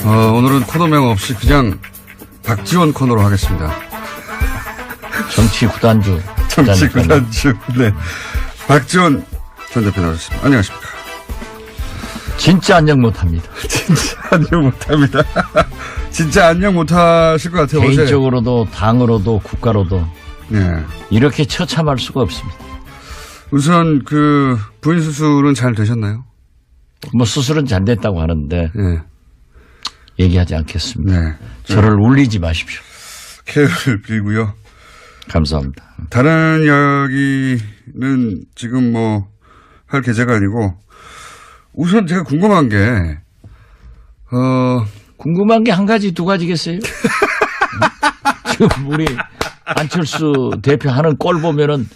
오늘은 코너명 없이 그냥 박지원 코너로 하겠습니다. 정치 구단주. 정치 구단주. 네. 박지원 전 대표 나오셨습니다. 안녕하십니까. 진짜 안녕 못합니다. 진짜 안녕 못합니다. 진짜 안녕 못하실 것 같아요. 개인적으로도 어제. 당으로도 국가로도 네. 이렇게 처참할 수가 없습니다. 우선 그 부인 수술은 잘 되셨나요? 뭐 수술은 잘 됐다고 하는데 네. 얘기하지 않겠습니다. 네. 저를 울리지 마십시오. 쾌유를 빌고요. 감사합니다. 다른 이야기는 지금 뭐 할 계제가 아니고 우선 제가 궁금한 게 궁금한 게 한 가지 두 가지겠어요? 지금 우리 안철수 대표 하는 꼴 보면은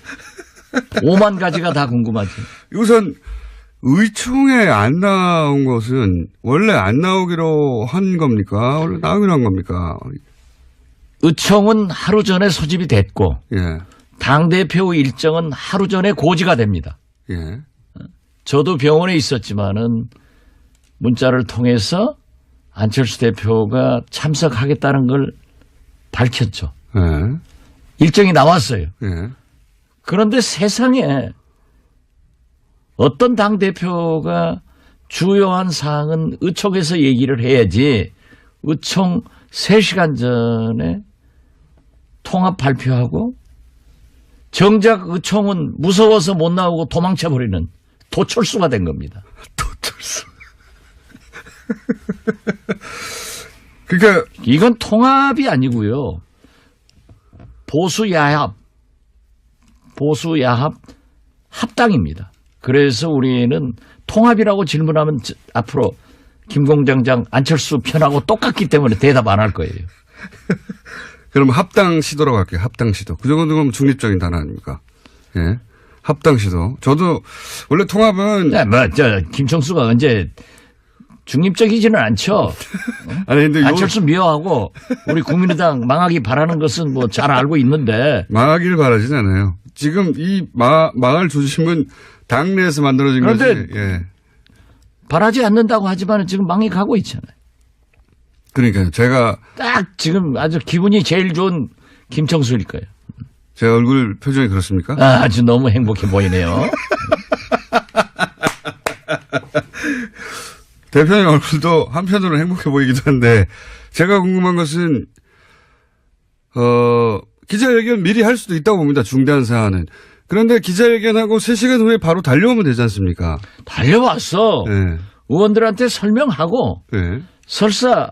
5만 가지가 다 궁금하지. 우선 의총에 안 나온 것은 원래 안 나오기로 한 겁니까? 원래 나오기로 한 겁니까? 의총은 하루 전에 소집이 됐고 예. 당대표 일정은 하루 전에 고지가 됩니다. 예. 저도 병원에 있었지만은 문자를 통해서 안철수 대표가 참석하겠다는 걸 밝혔죠. 예. 일정이 나왔어요. 예. 그런데 세상에 어떤 당대표가 주요한 사항은 의총에서 얘기를 해야지 의총 3시간 전에 통합 발표하고 정작 의총은 무서워서 못 나오고 도망쳐버리는 도철수가 된 겁니다. 도철수. 그러니까 이건 통합이 아니고요. 보수야합 합당입니다. 그래서 우리는 통합이라고 질문하면 앞으로 김공장장 안철수 편하고 똑같기 때문에 대답 안 할 거예요. 그럼 합당 시도라고 할게요. 합당 시도. 그 정도면 중립적인 단어 아닙니까? 예. 합당 시도. 저도 원래 통합은 김청수가 언제 중립적이지는 않죠. 아니 근데 안철수 미워하고 우리 국민의당 망하기 바라는 것은 뭐 잘 알고 있는데 망하기를 바라진 않아요. 지금 이 망할 조짐은 당내에서 만들어진 거지. 예. 바라지 않는다고 하지만 지금 망해 가고 있잖아요. 그러니까요. 제가 딱 지금 아주 기분이 제일 좋은 김청수일 거예요. 제 얼굴 표정이 그렇습니까? 아주 너무 행복해 보이네요. 대표님 얼굴도 한편으로 행복해 보이기도 한데 제가 궁금한 것은 기자회견 미리 할 수도 있다고 봅니다. 중대한 사안은. 그런데 기자회견하고 3시간 후에 바로 달려오면 되지 않습니까? 달려왔어. 네. 의원들한테 설명하고 네. 설사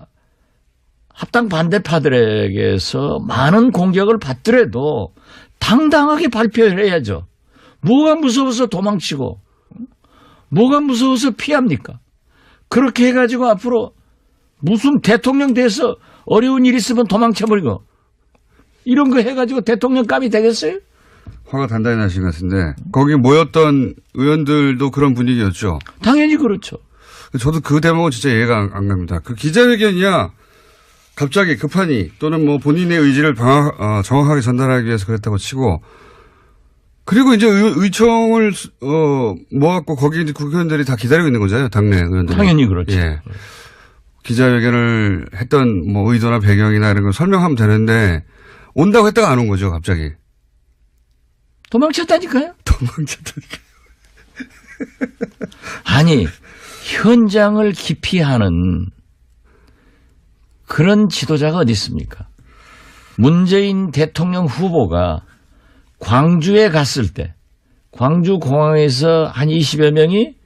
합당 반대파들에게서 많은 공격을 받더라도 당당하게 발표를 해야죠. 뭐가 무서워서 도망치고 뭐가 무서워서 피합니까? 그렇게 해가지고 앞으로 무슨 대통령 돼서 어려운 일 있으면 도망쳐버리고 이런 거 해가지고 대통령감이 되겠어요? 화가 단단히 나신 것 같은데 거기 모였던 의원들도 그런 분위기였죠? 당연히 그렇죠. 저도 그 대목은 진짜 이해가 안 갑니다. 그 기자회견이야 갑자기 급하니 또는 뭐 본인의 의지를 정확하게 전달하기 위해서 그랬다고 치고 그리고 이제 의총을 모았고 거기 이제 국회의원들이 다 기다리고 있는 거잖아요. 당내 의원들이. 당연히 그렇죠. 예. 기자회견을 했던 뭐 의도나 배경이나 이런 걸 설명하면 되는데 온다고 했다가 안 온 거죠. 갑자기. 도망쳤다니까요. 도망쳤다니까요. 아니 현장을 기피하는 그런 지도자가 어디 있습니까? 문재인 대통령 후보가 광주에 갔을 때 광주 공항에서 한 20여 명이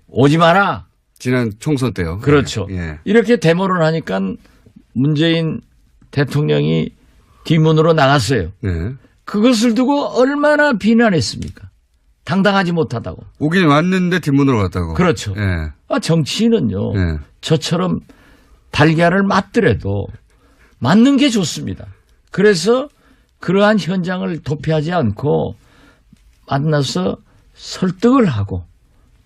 오지 마라. 지난 총선 때요. 그렇죠. 예. 이렇게 데모를 하니까 문재인 대통령이 뒷문으로 나갔어요. 예. 그것을 두고 얼마나 비난했습니까? 당당하지 못하다고. 오긴 왔는데 뒷문으로 갔다고. 그렇죠. 예. 정치인은요. 예. 저처럼 달걀을 맞더라도 맞는 게 좋습니다. 그래서 그러한 현장을 도피하지 않고 만나서 설득을 하고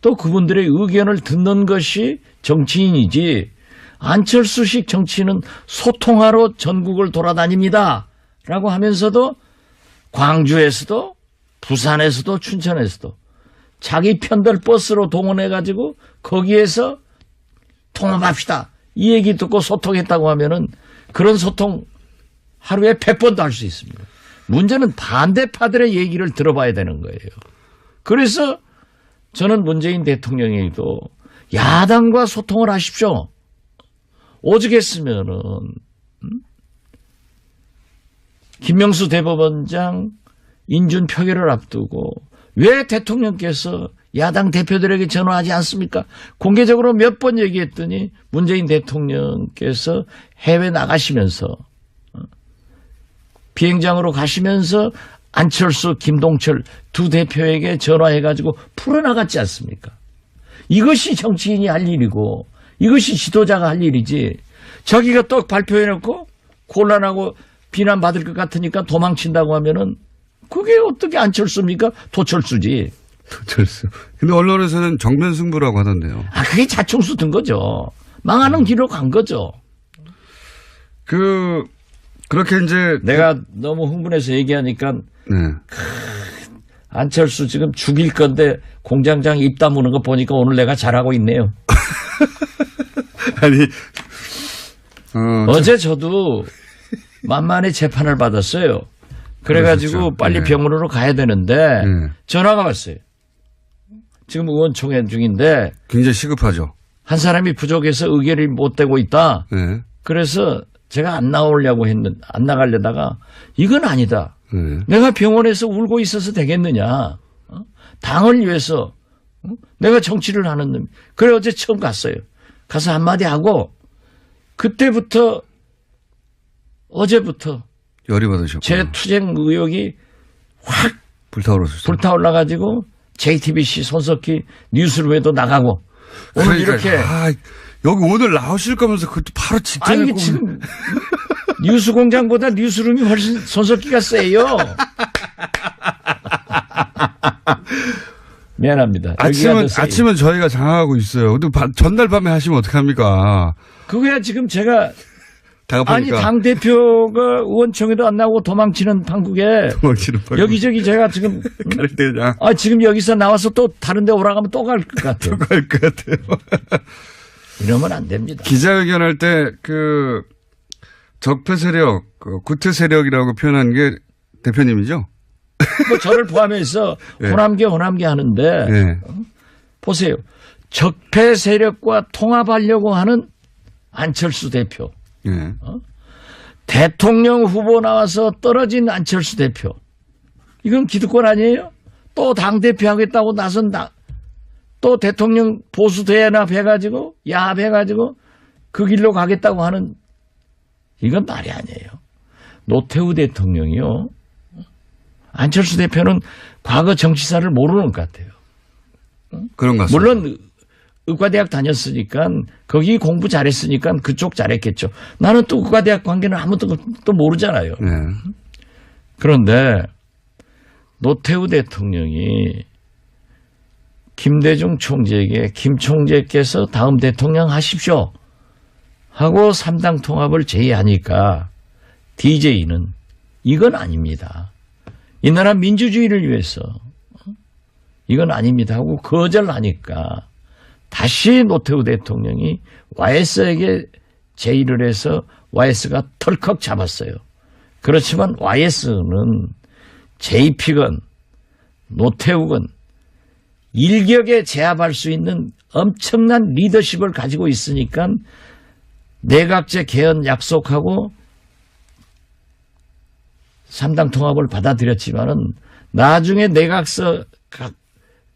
또 그분들의 의견을 듣는 것이 정치인이지 안철수식 정치인은 소통하러 전국을 돌아다닙니다. 라고 하면서도 광주에서도 부산에서도 춘천에서도 자기 편들 버스로 동원해가지고 거기에서 통합합시다. 이 얘기 듣고 소통했다고 하면은 그런 소통 하루에 100번도 할 수 있습니다. 문제는 반대파들의 얘기를 들어봐야 되는 거예요. 그래서 저는 문재인 대통령에게도 야당과 소통을 하십시오. 오죽했으면은 김명수 대법원장 인준 표결을 앞두고 왜 대통령께서 야당 대표들에게 전화하지 않습니까? 공개적으로 몇 번 얘기했더니 문재인 대통령께서 해외 나가시면서 비행장으로 가시면서 안철수, 김동철 두 대표에게 전화해가지고 풀어나갔지 않습니까? 이것이 정치인이 할 일이고 이것이 지도자가 할 일이지 자기가 또 발표해놓고 곤란하고 비난받을 것 같으니까 도망친다고 하면은 그게 어떻게 안철수입니까? 도철수지. 도철수. 근데 언론에서는 정면 승부라고 하던데요. 아, 그게 자충수 든 거죠. 망하는 길로 간 거죠. 그렇게 이제. 내가 너무 흥분해서 얘기하니까. 네. 안철수 지금 죽일 건데 공장장 입 다무는 거 보니까 오늘 내가 잘하고 있네요. 아니. 어제 저도 만만히 재판을 받았어요. 그래가지고 그러셨죠. 빨리 네. 병원으로 가야 되는데 전화가 왔어요. 지금 의원총회 중인데 굉장히 시급하죠. 한 사람이 부족해서 의결이 못 되고 있다. 네. 그래서 제가 안 나가려다가 이건 아니다. 네. 내가 병원에서 울고 있어서 되겠느냐. 당을 위해서 내가 정치를 하는 놈. 그래 어제 처음 갔어요. 가서 한마디 하고 그때부터 어제부터 열이 받으셨고. 제 투쟁 의욕이 확 불타올라가지고 JTBC 손석희 뉴스룸에도 나가고 오늘 그러니까, 이렇게 여기 오늘 나오실 거면서 그것도 바로 직전에 아니 지금 뉴스공장보다 뉴스룸이 훨씬 손석희가 세요. 미안합니다. 아침은 저희가 장악하고 있어요. 근데 전날 밤에 하시면 어떡합니까? 그거야 지금 제가 다급하니까. 아니 당대표가 의원총회도 안 나오고 도망치는 판국에 여기저기 제가 지금 지금 여기서 나와서 또 다른 데 오라고 하면 또 갈 것 같아요. 갈 것 같아요. 이러면 안 됩니다. 기자회견할 때 적폐 세력, 구태 세력이라고 표현한 게 대표님이죠? 뭐 저를 포함해서 네. 호남계 하는데 네. 보세요. 적폐 세력과 통합하려고 하는 안철수 대표. 네. 대통령 후보 나와서 떨어진 안철수 대표. 이건 기득권 아니에요? 또 당대표 하겠다고 나선다. 또 대통령 보수 대연합해가지고 야합해가지고 그 길로 가겠다고 하는 이건 말이 아니에요. 노태우 대통령이요. 안철수 대표는 과거 정치사를 모르는 것 같아요. 그런 것 같습니다. 물론 의과대학 다녔으니까 거기 공부 잘했으니까 그쪽 잘했겠죠. 나는 또 의과대학 관계는 아무도 또 모르잖아요. 네. 그런데 노태우 대통령이 김대중 총재에게 김 총재께서 다음 대통령 하십시오 하고 3당 통합을 제의하니까 DJ는 이건 아닙니다. 이 나라 민주주의를 위해서 이건 아닙니다 하고 거절하니까 다시 노태우 대통령이 YS에게 제의를 해서 YS가 털컥 잡았어요. 그렇지만 YS는 JP건 노태우건 일격에 제압할 수 있는 엄청난 리더십을 가지고 있으니까 내각제 개헌 약속하고 3당 통합을 받아들였지만은 나중에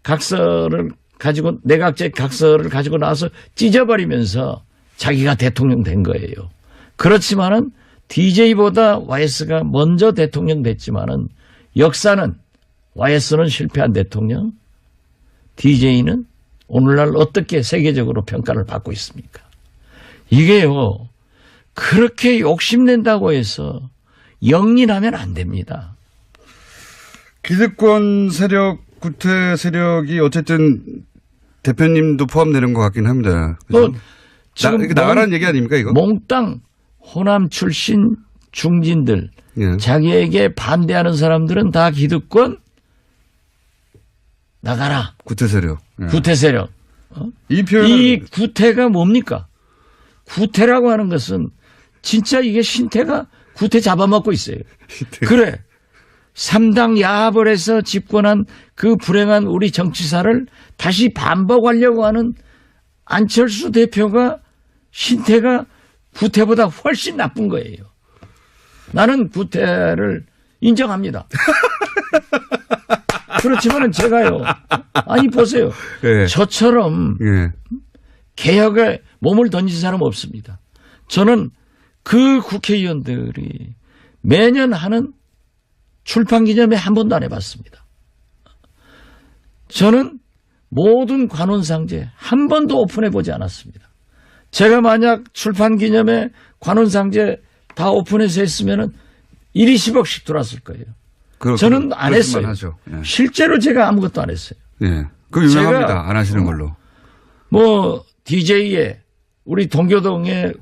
각서를 가지고 내각제 각서를 가지고 나서 찢어버리면서 자기가 대통령 된 거예요. 그렇지만은 DJ보다 YS가 먼저 대통령 됐지만은 역사는 YS는 실패한 대통령, DJ는 오늘날 어떻게 세계적으로 평가를 받고 있습니까? 이게요. 그렇게 욕심낸다고 해서 영린하면 안 됩니다. 기득권 세력, 구태 세력이 어쨌든 대표님도 포함되는 것 같긴 합니다. 지금 나가라는 얘기 아닙니까 이거? 몽땅 호남 출신 중진들 예. 자기에게 반대하는 사람들은 다 기득권 나가라. 구태 세력. 예. 구태 세력. 이 표현 이 구태가 뭡니까? 구태라고 하는 것은 진짜 이게 신태가 구태 잡아먹고 있어요. 그래. 3당 야합을 해서 집권한 그 불행한 우리 정치사를 다시 반복하려고 하는 안철수 대표가 신태가 구태보다 훨씬 나쁜 거예요. 나는 구태를 인정합니다. 그렇지만 제가요. 아니 보세요. 예. 저처럼 예. 개혁에 몸을 던진 사람 없습니다. 저는 그 국회의원들이 매년 하는 출판기념회 한 번도 안 해봤습니다. 저는 모든 관훈상제 한 번도 오픈해보지 않았습니다. 제가 만약 출판기념회 관훈상제 다 오픈해서 했으면 1, 20억씩 들어왔을 거예요. 저는 안 했어요. 하죠. 예. 실제로 제가 아무것도 안 했어요. 예. 그거 유명합니다. 제가 안 하시는 걸로. 뭐 DJ에 우리 동교동에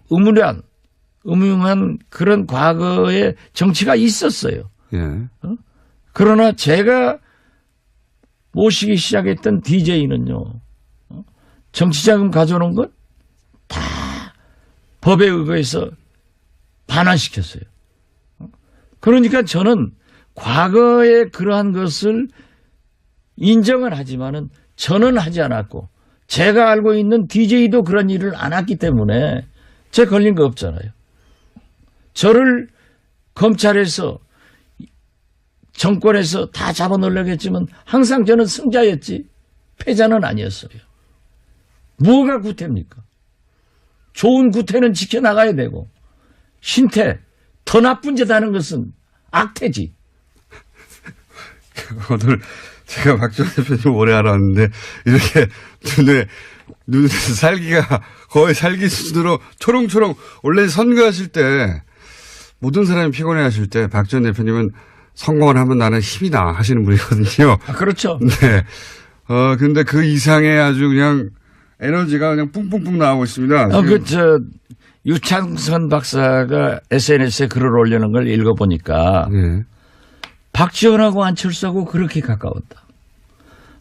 음흉한 그런 과거의 정치가 있었어요. 예. 그러나 제가 모시기 시작했던 DJ는요. 정치자금 가져오는 것 다 법에 의거해서 반환시켰어요. 그러니까 저는 과거에 그러한 것을 인정을 하지만은 저는 하지 않았고 제가 알고 있는 DJ도 그런 일을 안 했기 때문에 제가 걸린 거 없잖아요. 저를 검찰에서 정권에서 다 잡아놓으려고 했지만 항상 저는 승자였지 패자는 아니었어요. 뭐가 구태입니까? 좋은 구태는 지켜나가야 되고 신태 더 나쁜 짓 하는 것은 악태지. 오늘 제가 박지원 대표님 오래 알았는데 이렇게 눈에 살기가 거의 살기 수준으로 초롱초롱 원래 선거하실 때 모든 사람이 피곤해 하실 때 박지원 대표님은 성공을 하면 나는 힘이 나 하시는 분이거든요. 아, 그렇죠. 네. 근데 그 이상의 아주 그냥 에너지가 그냥 뿡뿡뿡 나오고 있습니다. 유창선 박사가 SNS에 글을 올리는 걸 읽어보니까 네. 박지원하고 안철수하고 그렇게 가까웠다.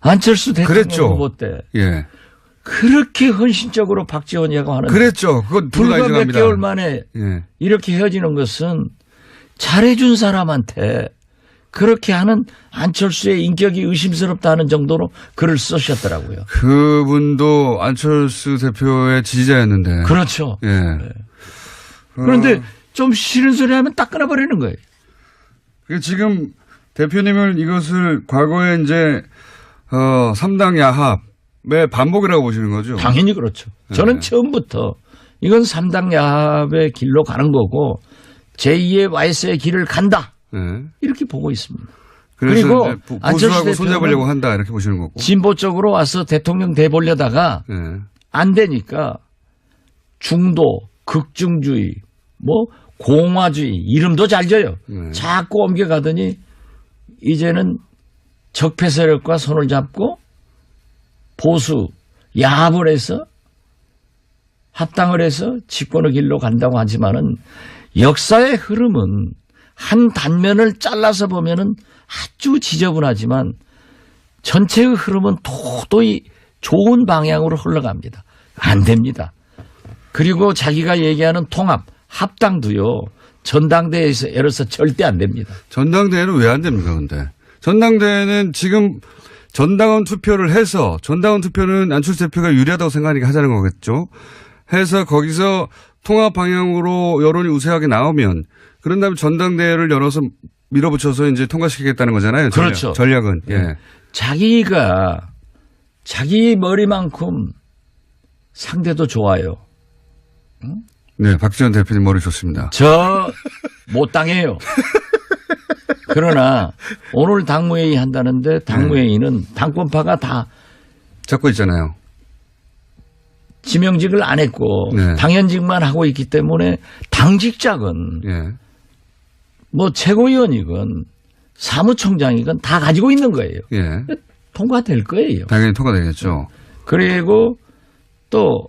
안철수 대통령 그랬죠. 후보 때 예. 그렇게 헌신적으로 박지원이라고 하는 그랬죠. 그건 불과 몇 개월 만에 예. 이렇게 헤어지는 것은 잘해준 사람한테 그렇게 하는 안철수의 인격이 의심스럽다는 정도로 글을 쓰셨더라고요. 그분도 안철수 대표의 지지자였는데. 그렇죠. 예. 네. 그런데 좀 싫은 소리 하면 딱 끊어버리는 거예요. 지금 대표님은 이것을 과거에 이제 3당 야합의 반복이라고 보시는 거죠? 당연히 그렇죠. 저는 처음부터 이건 3당 야합의 길로 가는 거고 제2의 와이스의 길을 간다. 네. 이렇게 보고 있습니다. 그리고 안철수 보수하고 손잡으려고 대표는 한다 이렇게 보시는 거고. 진보 쪽으로 와서 대통령 돼보려다가 네. 안 되니까 중도, 극중주의, 뭐 공화주의 이름도 잘 져요. 네. 자꾸 옮겨가더니 이제는 적폐 세력과 손을 잡고 보수 야합을 해서 합당을 해서 집권의 길로 간다고 하지만은 역사의 흐름은 한 단면을 잘라서 보면은 아주 지저분하지만 전체의 흐름은 도저히 좋은 방향으로 흘러갑니다. 안 됩니다. 그리고 자기가 얘기하는 통합, 합당도요. 전당대회에서 에러서 절대 안 됩니다. 전당대회는 왜 안 됩니까, 근데? 전당대회는 지금 전당원 투표를 해서 전당원 투표는 안철수 대표가 유리하다고 생각하니까 하자는 거겠죠. 해서 거기서 통합 방향으로 여론이 우세하게 나오면 그런 다음에 전당대회를 열어서 밀어붙여서 이제 통과시키겠다는 거잖아요. 그렇죠. 전략은. 예. 자기가 자기 머리만큼 상대도 좋아요. 네, 박지원 대표님 머리 좋습니다. 저 못 당해요. 그러나 오늘 당무회의 한다는데 당무회의는 당권파가 다 잡고 있잖아요. 지명직을 안 했고 네. 당연직만 하고 있기 때문에 당직자건 예. 뭐 최고위원이건 사무총장이건 다 가지고 있는 거예요. 예. 통과될 거예요. 당연히 통과되겠죠. 그리고 또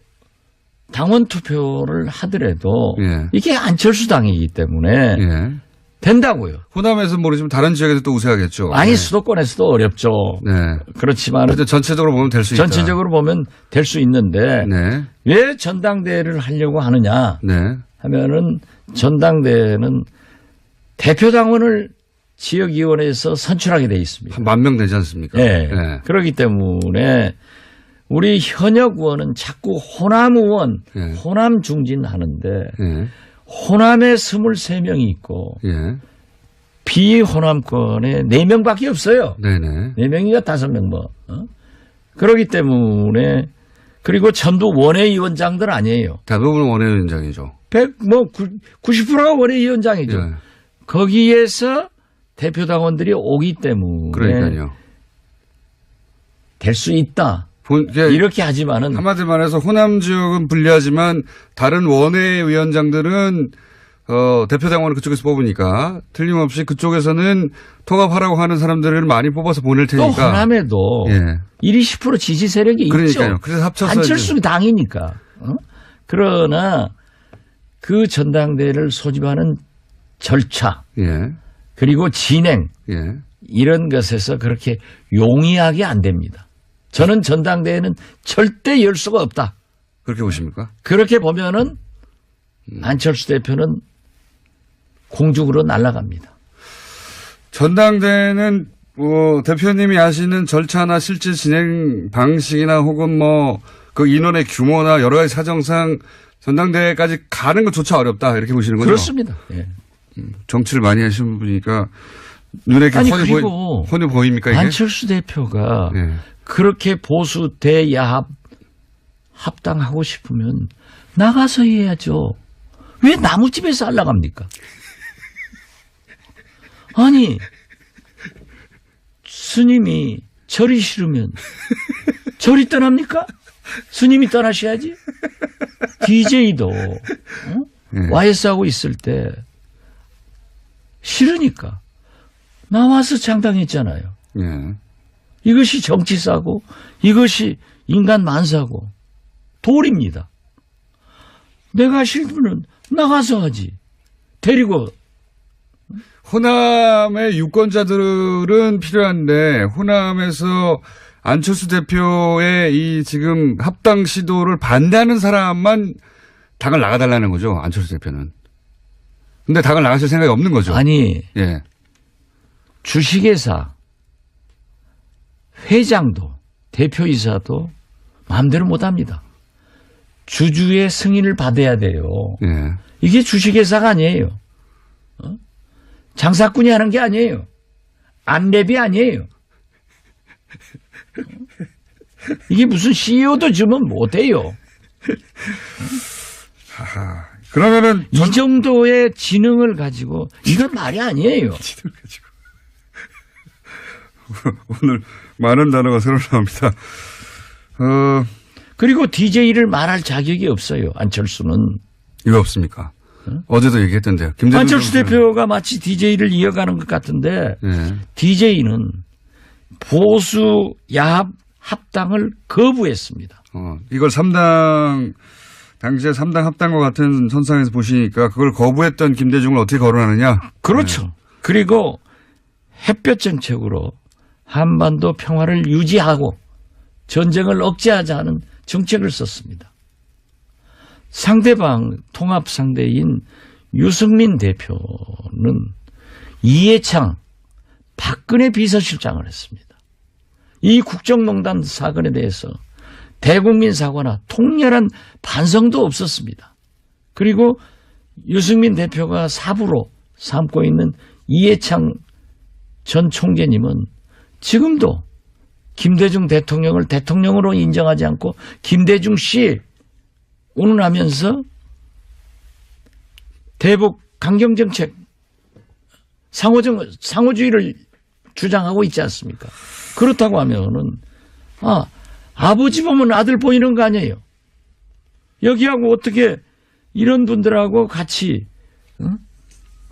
당원 투표를 하더라도 예. 이게 안철수 당이기 때문에 예. 된다고요. 호남에서 모르지만 다른 지역에서 또 우세하겠죠. 아니 네. 수도권에서도 어렵죠. 네. 그렇지만 그래도 전체적으로 보면 될 수 있다. 전체적으로 보면 될 수 있는데 네. 왜 전당대회를 하려고 하느냐 네. 하면은 전당대회는 대표당원을 지역위원회에서 선출하게 돼 있습니다. 한 10,000명 되지 않습니까? 네. 네. 그렇기 때문에 우리 현역 의원은 자꾸 호남 의원, 네. 호남 중진하는데 예. 호남에 23명이 있고 예. 비호남권에 4명밖에 없어요. 네네. 4명인가 5명 뭐. 그렇기 때문에 그리고 전부 원외위원장들 아니에요. 대부분 원외위원장이죠. 90%가 원외위원장이죠. 예. 거기에서 대표당원들이 오기 때문에 그러니까요. 될 수 있다. 그러니까 이렇게 하지만은 한마디로 말해서 호남 지역은 불리하지만 다른 원외위원장들은 대표당원을 그쪽에서 뽑으니까 틀림없이 그쪽에서는 통합하라고 하는 사람들을 많이 뽑아서 보낼 또 테니까. 호남에도 예. 20% 지지 세력이 그러니까요. 있죠. 그래서 합쳐서 안철수 당이니까. 그러나 그 전당대회를 소집하는 절차 예. 그리고 진행 예. 이런 것에서 그렇게 용이하게 안 됩니다. 저는 전당대회는 절대 열 수가 없다. 그렇게 보십니까? 그렇게 보면은 안철수 대표는 공중으로 날아갑니다. 전당대회는 대표님이 아시는 절차나 실제 진행 방식이나 혹은 뭐 그 인원의 규모나 여러 가지 사정상 전당대회까지 가는 것조차 어렵다 이렇게 보시는 거죠? 그렇습니다. 예. 정치를 많이 하시는 분이니까 눈에 아니, 훤히, 그리고 훤히 보입니까 이게? 안철수 대표가 예. 그렇게 보수 대야합 합당하고 싶으면 나가서 해야죠. 왜 나무집에서 하려갑니까? 아니 스님이 절이 싫으면 절이 떠납니까? 스님이 떠나셔야지. DJ도 YS하고 있을 때 싫으니까 나와서 장당했잖아요. 예. 이것이 정치사고 이것이 인간 만사고 도리입니다. 내가 싫으면 나가서 하지. 데리고. 호남의 유권자들은 필요한데 호남에서 안철수 대표의 이 지금 합당 시도를 반대하는 사람만 당을 나가달라는 거죠. 안철수 대표는. 근데 당을 나가실 생각이 없는 거죠. 아니 예. 주식회사 회장도 대표이사도 마음대로 못합니다. 주주의 승인을 받아야 돼요. 예. 이게 주식회사가 아니에요. 장사꾼이 하는 게 아니에요. 안랩이 아니에요. 이게 무슨 CEO도 주면 못해요. 그러면은 이 정도의 지능을 가지고 이건 말이 아니에요. 오늘 많은 단어가 새로 나옵니다. 그리고 DJ를 말할 자격이 없어요. 안철수는. 이거 없습니까? 어제도 얘기했던데요. 김대중 안철수 선수는- 대표가 마치 DJ를 이어가는 것 같은데 예. DJ는 보수 야합 합당을 거부했습니다. 이걸 3당 당시에 3당 합당과 같은 선상에서 보시니까 그걸 거부했던 김대중을 어떻게 거론하느냐? 그렇죠. 그리고 햇볕 정책으로 한반도 평화를 유지하고 전쟁을 억제하자 하는 정책을 썼습니다. 상대방 통합 상대인 유승민 대표는 이해창 박근혜 비서실장을 했습니다. 이 국정농단 사건에 대해서 대국민 사과나 통렬한 반성도 없었습니다. 그리고 유승민 대표가 사부로 삼고 있는 이해창 전 총재님은 지금도 김대중 대통령을 대통령으로 인정하지 않고 김대중 씨 운운하면서 대북 강경정책 상호주의를 주장하고 있지 않습니까? 그렇다고 하면은 아버지 보면 아들 보이는 거 아니에요. 여기하고 어떻게 이런 분들하고 같이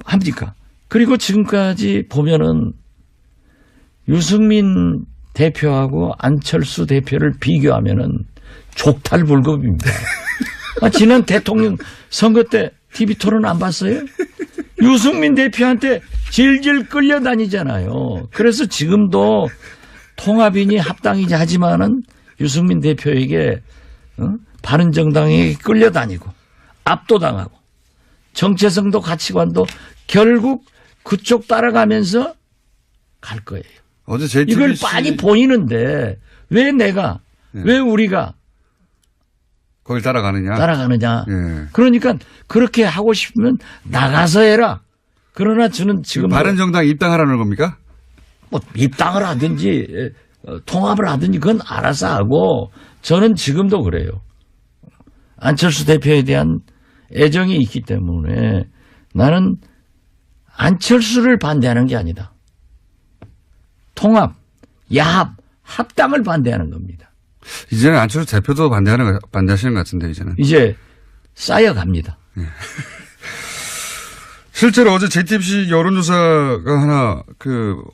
합니까? 그리고 지금까지 보면은 유승민 대표하고 안철수 대표를 비교하면은 족탈불급입니다. 지난 대통령 선거 때 TV 토론 안 봤어요? 유승민 대표한테 질질 끌려다니잖아요. 그래서 지금도 통합이니 합당이니 하지만은 유승민 대표에게 바른정당에게 끌려다니고 압도당하고 정체성도 가치관도 결국 그쪽 따라가면서 갈 거예요. 어제 JTBC 이걸 빤히 보이는데 왜 내가 왜 우리가 거길 따라가느냐? 따라가느냐. 그러니까 그렇게 하고 싶으면 나가서 해라. 그러나 저는 지금 바른정당 입당하라는 겁니까? 뭐 입당을 하든지 통합을 하든지 그건 알아서 하고 저는 지금도 그래요. 안철수 대표에 대한 애정이 있기 때문에 나는 안철수를 반대하는 게 아니다. 통합, 야합, 합당을 반대하는 겁니다. 이제는 안철수 대표도 반대하시는 것 같은데 이제는. 이제 쌓여갑니다. 실제로 어제 JTBC 여론조사가 하나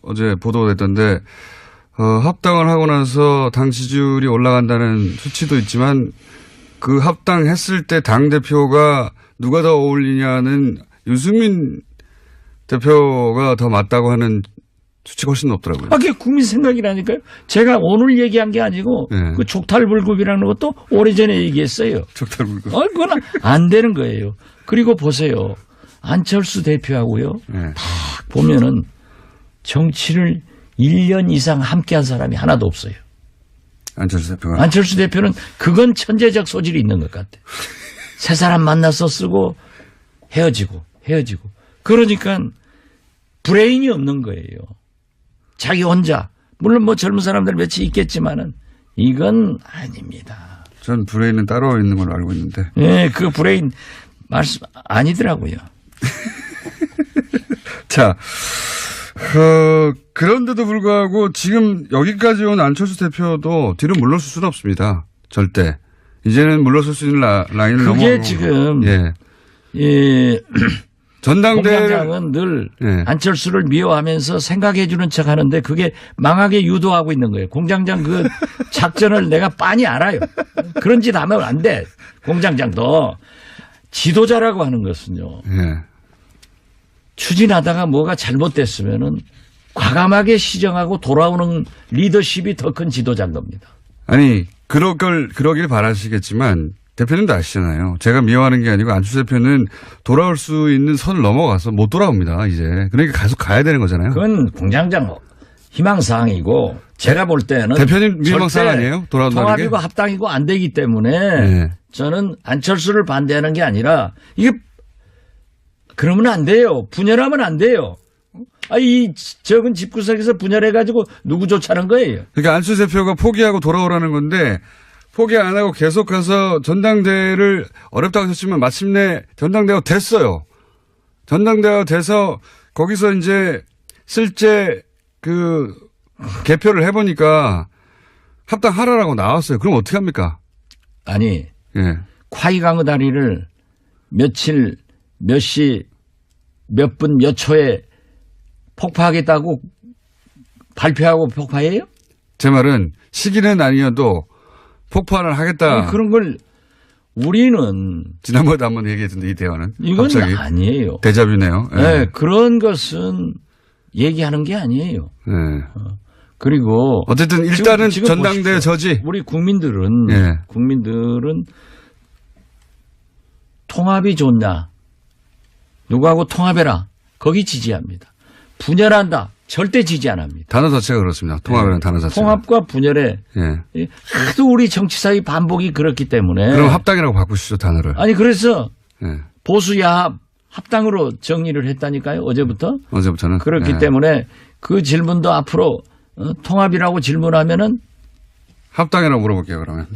어제 보도됐던데 합당을 하고 나서 당 지지율이 올라간다는 수치도 있지만 그 합당했을 때 당 대표가 누가 더 어울리냐는 유승민 대표가 더 맞다고 하는 수치가 훨씬 높더라고요. 그게 국민 생각이라니까요. 제가 오늘 얘기한 게 아니고 네. 그 족탈불급이라는 것도 오래전에 얘기했어요. 족탈불급. 그건 안 되는 거예요. 그리고 보세요. 안철수 대표하고요. 네. 딱 보면은 정치를 1년 이상 함께한 사람이 하나도 없어요. 안철수 대표가. 안철수 대표는 그건 천재적 소질이 있는 것 같아. 새 사람 만나서 쓰고 헤어지고. 그러니까 브레인이 없는 거예요. 자기 혼자. 물론 뭐 젊은 사람들 몇이 있겠지만은 이건 아닙니다. 전 브레인은 따로 있는 걸로 알고 있는데. 네, 그 브레인 말씀 아니더라고요. 자, 그런데도 불구하고 지금 여기까지 온 안철수 대표도 뒤로 물러설 수는 없습니다. 절대. 이제는 물러설 수 있는 라인을 넘어가고. 그게 지금 공장장은 늘 안철수를 미워하면서 생각해 주는 척 하는데 그게 망하게 유도하고 있는 거예요. 공장장 그 작전을 내가 빤히 알아요. 그런 짓 하면 안 돼. 공장장도 지도자라고 하는 것은요. 추진하다가 뭐가 잘못됐으면은 과감하게 시정하고 돌아오는 리더십이 더 큰 지도자인 겁니다. 아니, 그러길 바라시겠지만 대표님도 아시잖아요. 제가 미워하는 게 아니고 안철수 대표는 돌아올 수 있는 선을 넘어가서 못 돌아옵니다, 이제. 그러니까 계속 가야 되는 거잖아요. 그건 공장장 희망사항이고 제가 볼 때는 대표님 희망사항 아니에요? 돌아온다는 통합이고 게? 합당이고 안 되기 때문에 저는 안철수를 반대하는 게 아니라 이게 그러면 안 돼요. 분열하면 안 돼요. 이 적은 집구석에서 분열해가지고 누구 쫓아는 거예요. 그러니까 안철수 대표가 포기하고 돌아오라는 건데 포기 안 하고 계속 가서 전당대회를 어렵다고 하셨지만 마침내 전당대회가 됐어요. 전당대회가 돼서 거기서 이제 실제 개표를 해보니까 합당하라라고 나왔어요. 그럼 어떻게 합니까? 아니, 콰이강의 다리를 며칠, 몇 시, 몇 분, 몇 초에 폭파하겠다고 발표하고 폭파해요? 제 말은 시기는 아니어도 폭발을 하겠다. 그런 걸 우리는 지난번에도 한번 얘기했는데 이 대화는 이건 갑자기 아니에요. 데자뷰네요. 네, 그런 것은 얘기하는 게 아니에요. 그리고 어쨌든 일단은 지금 전당대회 보십시오. 저지. 우리 국민들은 통합이 좋냐? 누구하고 통합해라. 거기 지지합니다. 분열한다. 절대 지지 안 합니다. 단어 자체가 그렇습니다. 통합이라는 단어 자체가. 통합과 분열에 하도 우리 정치사의 반복이 그렇기 때문에. 그럼 합당이라고 바꾸시죠, 단어를. 아니 그래서 보수 야합 합당으로 정리를 했다니까요. 어제부터는. 그렇기 때문에 그 질문도 앞으로 통합이라고 질문하면은 합당이라고 물어볼게요, 그러면.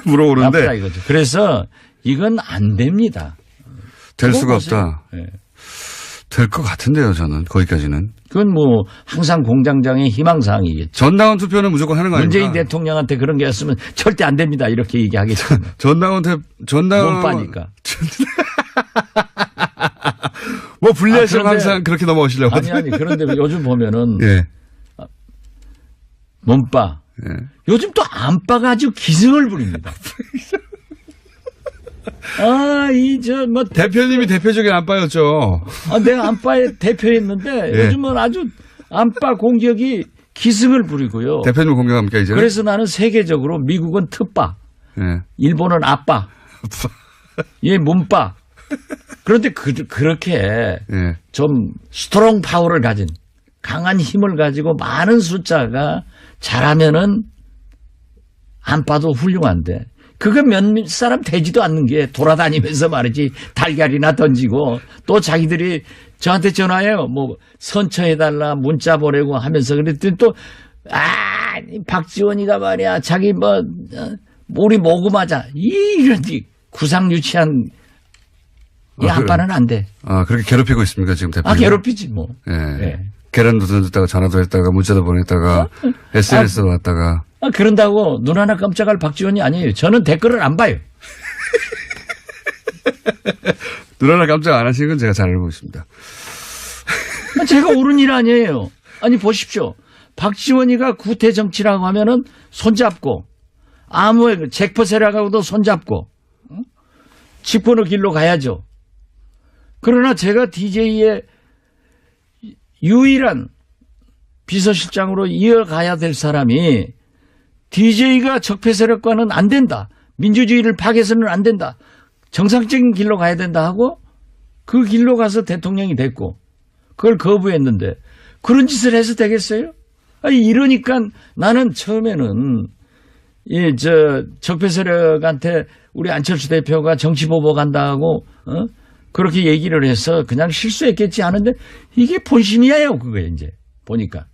물어보는데. 합당 이거죠. 그래서 이건 안 됩니다. 될 수가 없다. 될 것 같은데요, 저는. 거기까지는. 그건 뭐 항상 공장장의 희망사항이겠죠. 전당원 투표는 무조건 하는 거 아닙니까? 문재인 대통령한테 그런 게 있으면 절대 안 됩니다. 이렇게 얘기하겠죠. 전당원 몸빠니까. 뭐 불리하시면 항상 그렇게 넘어오시려고. 아니. 그런데 요즘 보면은 몸빠. 요즘 또 안빠가 아주 기승을 부립니다. 대표님이 대표적인 안빠였죠. 내가 안빠의 대표였는데 예. 요즘은 아주 안빠 공격이 기승을 부리고요. 대표님 공격합니까, 이제? 그래서 나는 세계적으로 미국은 특빠, 예. 일본은 아빠, 얘 문빠. 그런데 그렇게 예. 좀 스트롱 파워를 가진 강한 힘을 가지고 많은 숫자가 잘하면은 안빠도 훌륭한데 그거 몇 사람 되지도 않는 게 돌아다니면서 말이지 달걀이나 던지고 또 자기들이 저한테 전화해요. 뭐 선처해달라 문자 보내고 하면서 그랬더니 또 박지원이가 말이야 자기 우리 모금하자 이런 구상 유치한 이 안빠는 안 돼. 그렇게 괴롭히고 있습니까, 지금 대표님? 괴롭히지 뭐. 예. 예. 계란도 던졌다가 전화도 했다가 문자도 보냈다가 SNS도 왔다가. 그런다고 눈 하나 깜짝할 박지원이 아니에요. 저는 댓글을 안 봐요. 눈 하나 깜짝 안 하시는 건 제가 잘 알고 있습니다. 제가 옳은 일 아니에요. 아니 보십시오. 박지원이가 구태 정치라고 하면은 손잡고 아무 잭퍼 세력하고도 손잡고 짚어놓은 길로 가야죠. 그러나 제가 DJ의 유일한 비서실장으로 이어가야 될 사람이 DJ가 적폐 세력과는 안 된다. 민주주의를 파괴해서는 안 된다. 정상적인 길로 가야 된다 하고 그 길로 가서 대통령이 됐고 그걸 거부했는데 그런 짓을 해서 되겠어요? 이러니까 나는 처음에는 적폐 세력한테 우리 안철수 대표가 정치 보복한다고 그렇게 얘기를 해서 그냥 실수했겠지 하는데 이게 본심이에요. 그거에 이제 보니까.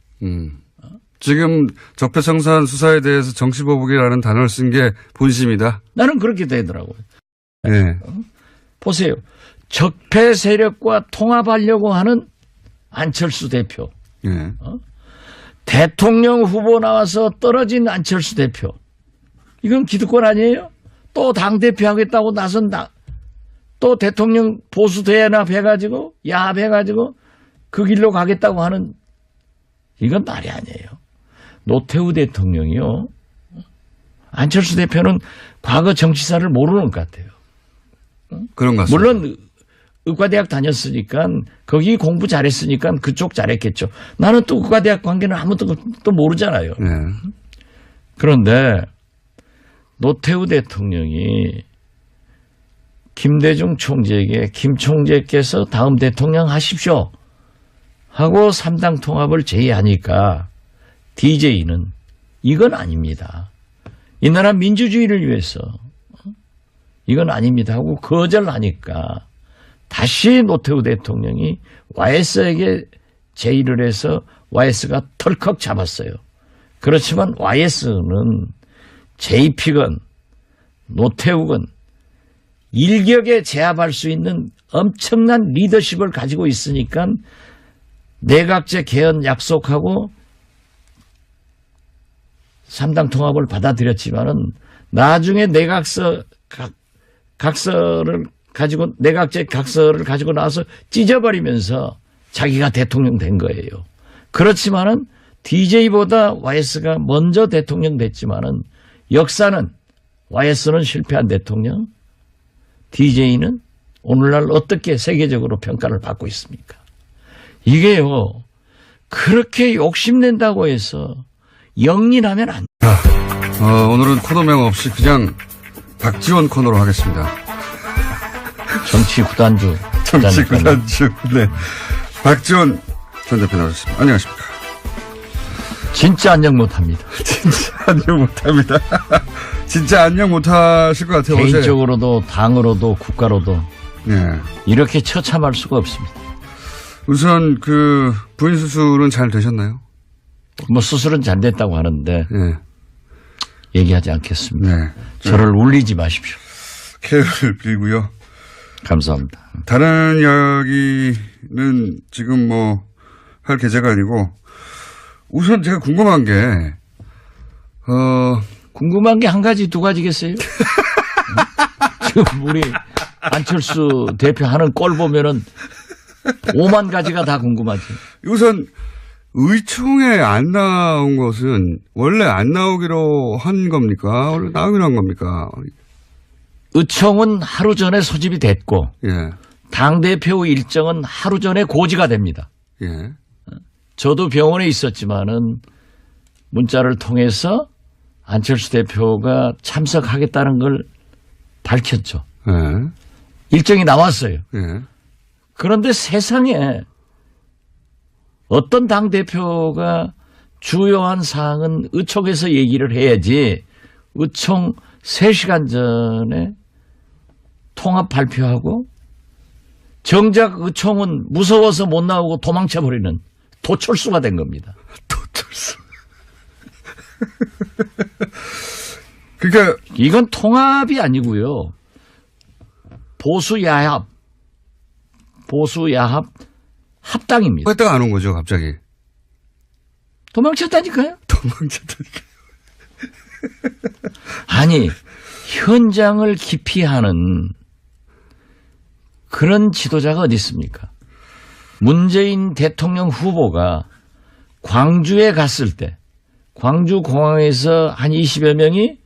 지금 적폐청산 수사에 대해서 정치보복이라는 단어를 쓴 게 본심이다. 나는 그렇게 되더라고요. 네. 보세요. 적폐 세력과 통합하려고 하는 안철수 대표. 네. 대통령 후보 나와서 떨어진 안철수 대표. 이건 기득권 아니에요? 또 당대표 하겠다고 나선다. 또 대통령 보수 대연합해가지고 야합해가지고 그 길로 가겠다고 하는 이건 말이 아니에요. 노태우 대통령이요. 안철수 대표는 과거 정치사를 모르는 것 같아요. 그런 것 같습니다. 물론 의과대학 다녔으니까 거기 공부 잘했으니까 그쪽 잘했겠죠. 나는 또 의과대학 관계는 아무도 또 모르잖아요. 네. 그런데 노태우 대통령이 김대중 총재에게 김 총재께서 다음 대통령 하십시오 하고 3당 통합을 제의하니까 DJ는 이건 아닙니다. 이 나라 민주주의를 위해서 이건 아닙니다 하고 거절하니까 다시 노태우 대통령이 YS에게 제의를 해서 YS가 털컥 잡았어요. 그렇지만 YS는 JP건 노태우건 일격에 제압할 수 있는 엄청난 리더십을 가지고 있으니까 내각제 개헌 약속하고 3당 통합을 받아들였지만은 나중에 각서를 가지고 내각제 각서를 가지고 나와서 찢어버리면서 자기가 대통령 된 거예요. 그렇지만은 DJ보다 YS가 먼저 대통령 됐지만은 역사는 YS는 실패한 대통령, DJ는 오늘날 어떻게 세계적으로 평가를 받고 있습니까? 이게요, 그렇게 욕심낸다고 해서 영린하면 안 돼요. 오늘은 코너명 없이 그냥 박지원 코너로 하겠습니다. 정치 구단주. 정치 구단주. 네. 박지원 전 대표 나오셨습니다. 안녕하십니까. 진짜 안녕 못합니다. 진짜 안녕 못합니다. 진짜 안녕 못하실 것 같아요. 개인적으로도 당으로도 국가로도 네. 이렇게 처참할 수가 없습니다. 우선 그 부인 수술은 잘 되셨나요? 뭐 수술은 잘 됐다고 하는데 네. 얘기하지 않겠습니다. 네. 저를 울리지 마십시오. 쾌유를 빌고요. 감사합니다. 다른 이야기는 지금 뭐 할 계제가 아니고 우선 제가 궁금한 게 궁금한 게 한 가지 두 가지겠어요? 지금 우리 안철수 대표 하는 꼴 보면은 5만 가지가 다 궁금하지. 우선 의총에 안 나온 것은 원래 안 나오기로 한 겁니까? 원래 나오기로 한 겁니까? 의총은 하루 전에 소집이 됐고 예. 당대표 일정은 하루 전에 고지가 됩니다. 예. 저도 병원에 있었지만은 문자를 통해서 안철수 대표가 참석하겠다는 걸 밝혔죠. 예. 일정이 나왔어요. 예. 그런데 세상에 어떤 당대표가 주요한 사항은 의총에서 얘기를 해야지 의총 3시간 전에 통합 발표하고 정작 의총은 무서워서 못 나오고 도망쳐버리는 도철수가 된 겁니다. 도철수. 그러니까 이건 통합이 아니고요. 보수야합 합당입니다. 했다가 안 온 거죠, 갑자기. 도망쳤다니까요. 도망쳤다니까. 아니 현장을 기피하는 그런 지도자가 어디 있습니까? 문재인 대통령 후보가 광주에 갔을 때 광주공항에서 한 20여 명이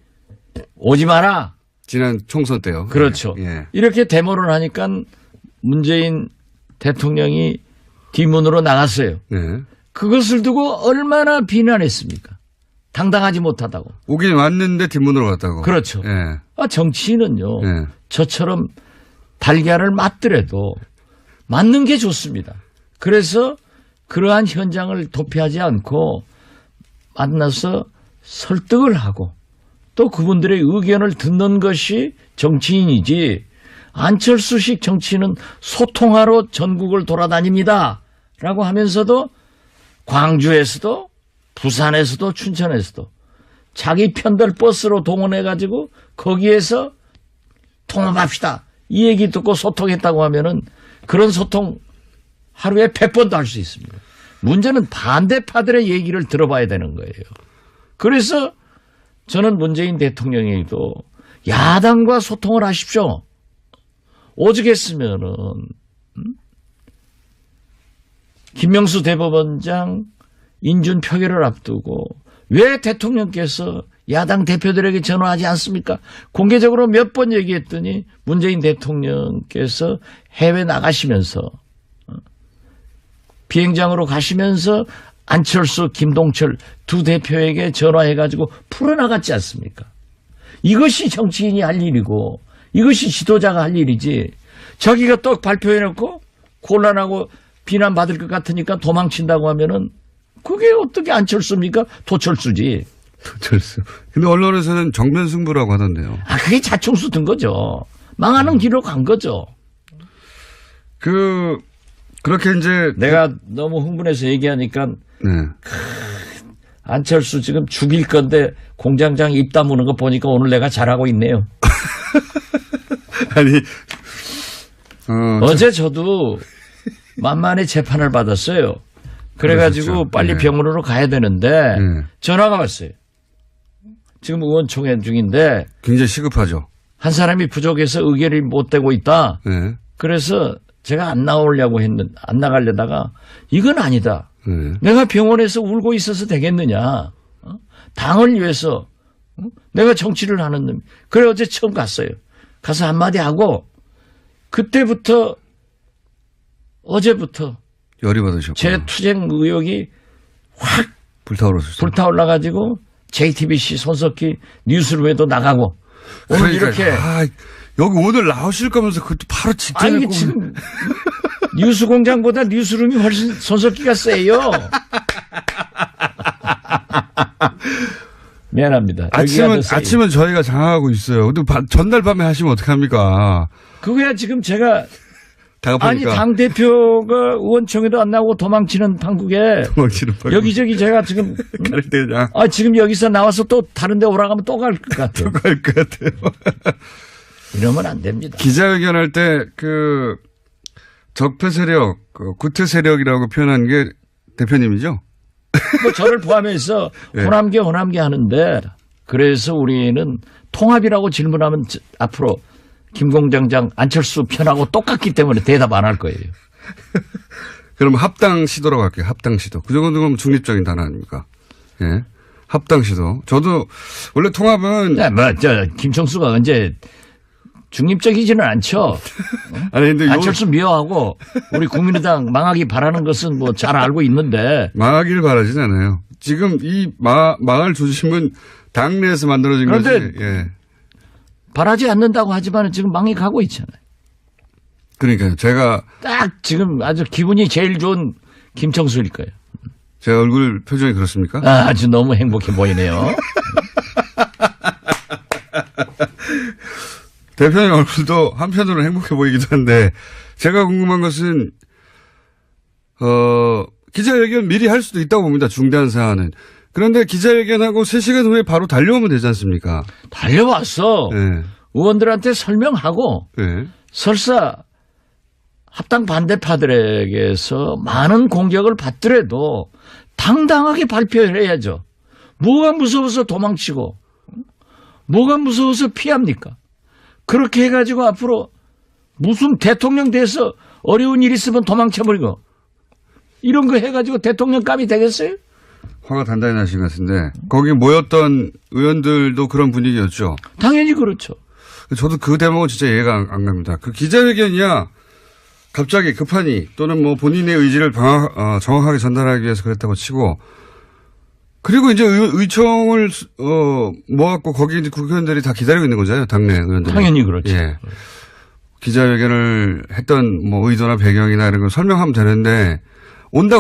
오지 마라. 지난 총선 때요. 그렇죠. 예. 이렇게 데모를 하니까 문재인 대통령이 뒷문으로 나갔어요. 예. 그것을 두고 얼마나 비난했습니까? 당당하지 못하다고. 오긴 왔는데 뒷문으로 갔다고. 그렇죠. 예. 정치인은요. 예. 저처럼 달걀을 맞더라도 맞는 게 좋습니다. 그래서 그러한 현장을 도피하지 않고 만나서 설득을 하고 또 그분들의 의견을 듣는 것이 정치인이지 안철수식 정치인은 소통하러 전국을 돌아다닙니다. 라고 하면서도 광주에서도 부산에서도 춘천에서도 자기 편들 버스로 동원해가지고 거기에서 통합합시다. 이 얘기 듣고 소통했다고 하면은 그런 소통 하루에 100번도 할 수 있습니다. 문제는 반대파들의 얘기를 들어봐야 되는 거예요. 그래서 저는 문재인 대통령에게도 야당과 소통을 하십시오. 오죽했으면은 김명수 대법원장 인준 표결을 앞두고 왜 대통령께서 야당 대표들에게 전화하지 않습니까? 공개적으로 몇 번 얘기했더니 문재인 대통령께서 해외 나가시면서 비행장으로 가시면서 안철수, 김동철 두 대표에게 전화해가지고 풀어나갔지 않습니까? 이것이 정치인이 할 일이고 이것이 지도자가 할 일이지 자기가 또 발표해놓고 곤란하고 비난받을 것 같으니까 도망친다고 하면은 그게 어떻게 안철수입니까? 도철수지. 도철수. 근데 언론에서는 정면 승부라고 하던데요. 그게 자충수 든 거죠. 망하는 길로 간 거죠. 그렇게 이제. 내가 너무 흥분해서 얘기하니까. 네. 안철수 지금 죽일 건데 공장장 입 다무는 거 보니까 오늘 내가 잘하고 있네요. 아니. 어제 저도 만만히 재판을 받았어요. 그래가지고 그러셨죠. 빨리 네. 병원으로 가야 되는데 네. 전화가 왔어요. 지금 의원총회 중인데 굉장히 시급하죠. 한 사람이 부족해서 의결이 못 되고 있다. 네. 그래서 제가 안 나오려고 했는데 안 나가려다가 이건 아니다. 네. 내가 병원에서 울고 있어서 되겠느냐. 당을 위해서 내가 정치를 하는 놈. 그래 어제 처음 갔어요. 가서 한마디 하고 그때부터 어제부터 열이 받으셨고. 제 투쟁 의욕이 확 불타올라가지고 JTBC 손석희 뉴스룸에도 나가고 오늘 그러니까, 이렇게 여기 오늘 나오실 거면서 그것도 바로 직전에 아니 지금 뉴스공장보다 뉴스룸이 훨씬 손석희가 세요. 미안합니다. 아침은 저희가 장악하고 있어요. 근데 전날 밤에 하시면 어떡합니까? 그거야 지금 제가 아니 다급하니까. 당대표가 의원총회도 안 나오고 도망치는 판국에 여기저기 제가 지금 지금 여기서 나와서 또 다른 데 오라고 하면 또 갈 것 같아요. 또 갈 것 같아요. 이러면 안 됩니다. 기자회견할 때 적폐 세력, 구태 세력이라고 표현한 게 대표님이죠? 뭐 저를 포함해서 네. 호남계 하는데 그래서 우리는 통합이라고 질문하면 앞으로 김공장장 안철수 편하고 똑같기 때문에 대답 안 할 거예요. 그럼 합당 시도라고 할게요. 합당 시도. 그 정도면 중립적인 단어 아닙니까? 예. 합당 시도. 저도 원래 통합은. 네, 김총수가 언제 중립적이지는 않죠. 아니, 근데 안철수 미워하고 우리 국민의당 망하기 바라는 것은 뭐 잘 알고 있는데. 망하기를 바라진 않아요. 지금 이 망할 조짐은 당내에서 만들어진 거지. 예. 바라지 않는다고 하지만 지금 망해 가고 있잖아요. 그러니까요. 제가 지금 아주 기분이 제일 좋은 김청수일 거예요. 제 얼굴 표정이 그렇습니까? 아주 너무 행복해 보이네요. 대표님 얼굴도 한편으로 행복해 보이기도 한데 제가 궁금한 것은 기자회견 미리 할 수도 있다고 봅니다. 중대한 사안은. 그런데 기자회견하고 3시간 후에 바로 달려오면 되지 않습니까? 달려왔어. 네. 의원들한테 설명하고 네. 설사 합당 반대파들에게서 많은 공격을 받더라도 당당하게 발표를 해야죠. 뭐가 무서워서 도망치고 뭐가 무서워서 피합니까? 그렇게 해가지고 앞으로 무슨 대통령 돼서 어려운 일 있으면 도망쳐버리고 이런 거 해가지고 대통령감이 되겠어요? 화가 단단히 나신 것 같은데 거기 모였던 의원들도 그런 분위기였죠. 당연히 그렇죠. 저도 그 대목은 진짜 이해가 안 갑니다. 그 기자회견이야 갑자기 급하니 또는 뭐 본인의 의지를 정확하게 전달하기 위해서 그랬다고 치고 그리고 이제 의총을 모았고 거기 이제 국회의원들이 다 기다리고 있는 거잖아요. 당내 의원들. 당연히 그렇죠. 예. 기자회견을 했던 뭐 의도나 배경이나 이런 걸 설명하면 되는데 온다고